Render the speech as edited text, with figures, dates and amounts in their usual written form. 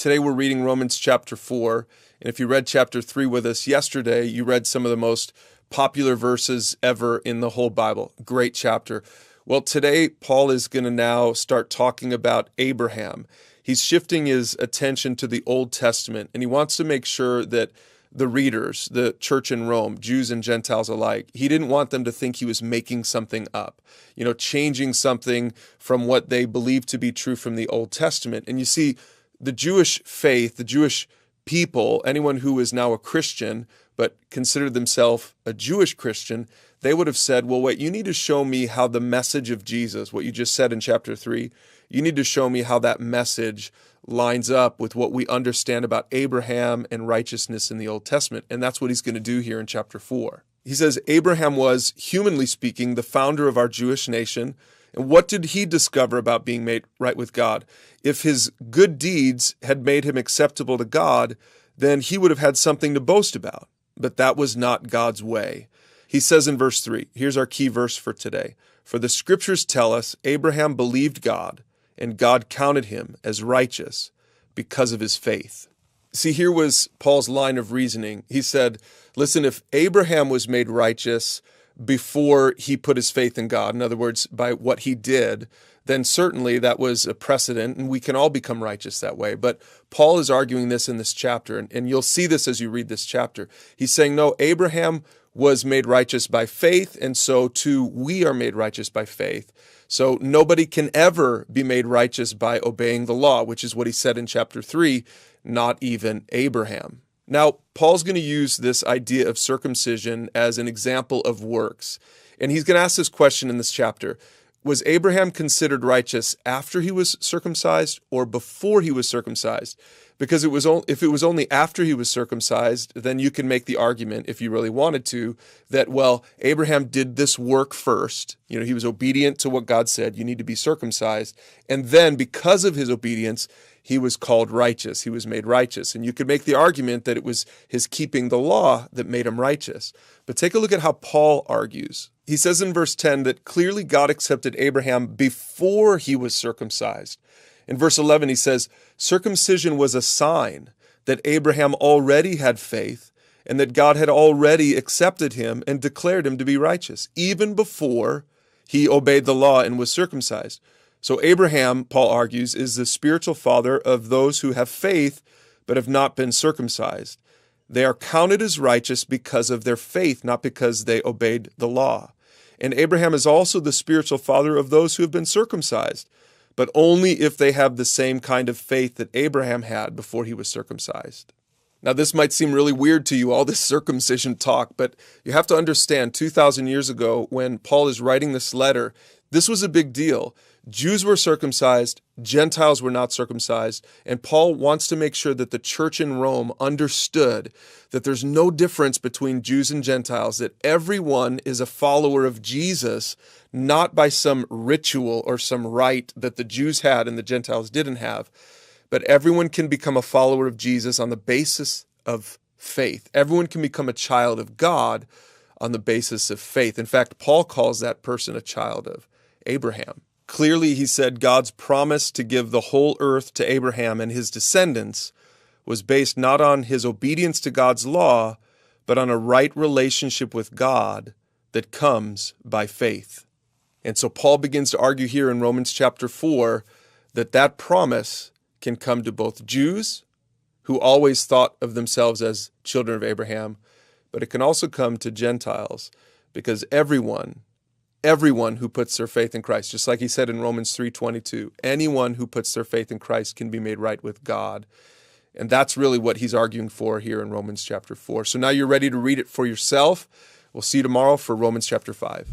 Today we're reading Romans chapter 4, and if you read chapter 3 with us yesterday, you read some of the most popular verses ever in the whole Bible. Great chapter. Well, today Paul is going to now start talking about Abraham. He's shifting his attention to the Old Testament, and he wants to make sure that the readers, the church in Rome, Jews and Gentiles alike, he didn't want them to think he was making something up, changing something from what they believed to be true from the Old Testament. And you see, the Jewish faith, the Jewish people, anyone who is now a Christian but considered themselves a Jewish Christian, they would have said, well, wait, you need to show me how the message of Jesus, what you just said in chapter 3, you need to show me how that message lines up with what we understand about Abraham and righteousness in the Old Testament. And that's what he's going to do here in chapter 4. He says, Abraham was, humanly speaking, the founder of our Jewish nation. And what did he discover about being made right with God? If his good deeds had made him acceptable to God, then he would have had something to boast about. But that was not God's way. He says in verse 3, here's our key verse for today. For the scriptures tell us Abraham believed God, and God counted him as righteous because of his faith. See, here was Paul's line of reasoning. He said, listen, if Abraham was made righteous before he put his faith in God, in other words, by what he did, then certainly that was a precedent, and we can all become righteous that way. But Paul is arguing this in this chapter, and you'll see this as you read this chapter. He's saying, no, Abraham was made righteous by faith, and so too we are made righteous by faith. So nobody can ever be made righteous by obeying the law, which is what he said in chapter 3, not even Abraham. Now, Paul's going to use this idea of circumcision as an example of works. And he's going to ask this question in this chapter. Was Abraham considered righteous after he was circumcised or before he was circumcised? Because if it was only after he was circumcised, then you can make the argument, if you really wanted to, that, well, Abraham did this work first. He was obedient to what God said, you need to be circumcised. And then because of his obedience, he was called righteous. He was made righteous. And you could make the argument that it was his keeping the law that made him righteous. But take a look at how Paul argues. He says in verse 10 that clearly God accepted Abraham before he was circumcised. In verse 11, he says, circumcision was a sign that Abraham already had faith and that God had already accepted him and declared him to be righteous, even before he obeyed the law and was circumcised. So Abraham, Paul argues, is the spiritual father of those who have faith but have not been circumcised. They are counted as righteous because of their faith, not because they obeyed the law. And Abraham is also the spiritual father of those who have been circumcised, but only if they have the same kind of faith that Abraham had before he was circumcised. Now, this might seem really weird to you, all this circumcision talk, but you have to understand, 2,000 years ago, when Paul is writing this letter, this was a big deal. Jews were circumcised, Gentiles were not circumcised, and Paul wants to make sure that the church in Rome understood that there's no difference between Jews and Gentiles, that everyone is a follower of Jesus, not by some ritual or some rite that the Jews had and the Gentiles didn't have, but everyone can become a follower of Jesus on the basis of faith. Everyone can become a child of God on the basis of faith. In fact, Paul calls that person a child of Abraham. Clearly, he said God's promise to give the whole earth to Abraham and his descendants was based not on his obedience to God's law, but on a right relationship with God that comes by faith. And so Paul begins to argue here in Romans chapter 4 that promise can come to both Jews, who always thought of themselves as children of Abraham, but it can also come to Gentiles, because everyone who puts their faith in Christ, just like he said in Romans 3:22, anyone who puts their faith in Christ can be made right with God. And that's really what he's arguing for here in Romans chapter 4. So now you're ready to read it for yourself. We'll see you tomorrow for Romans chapter 5.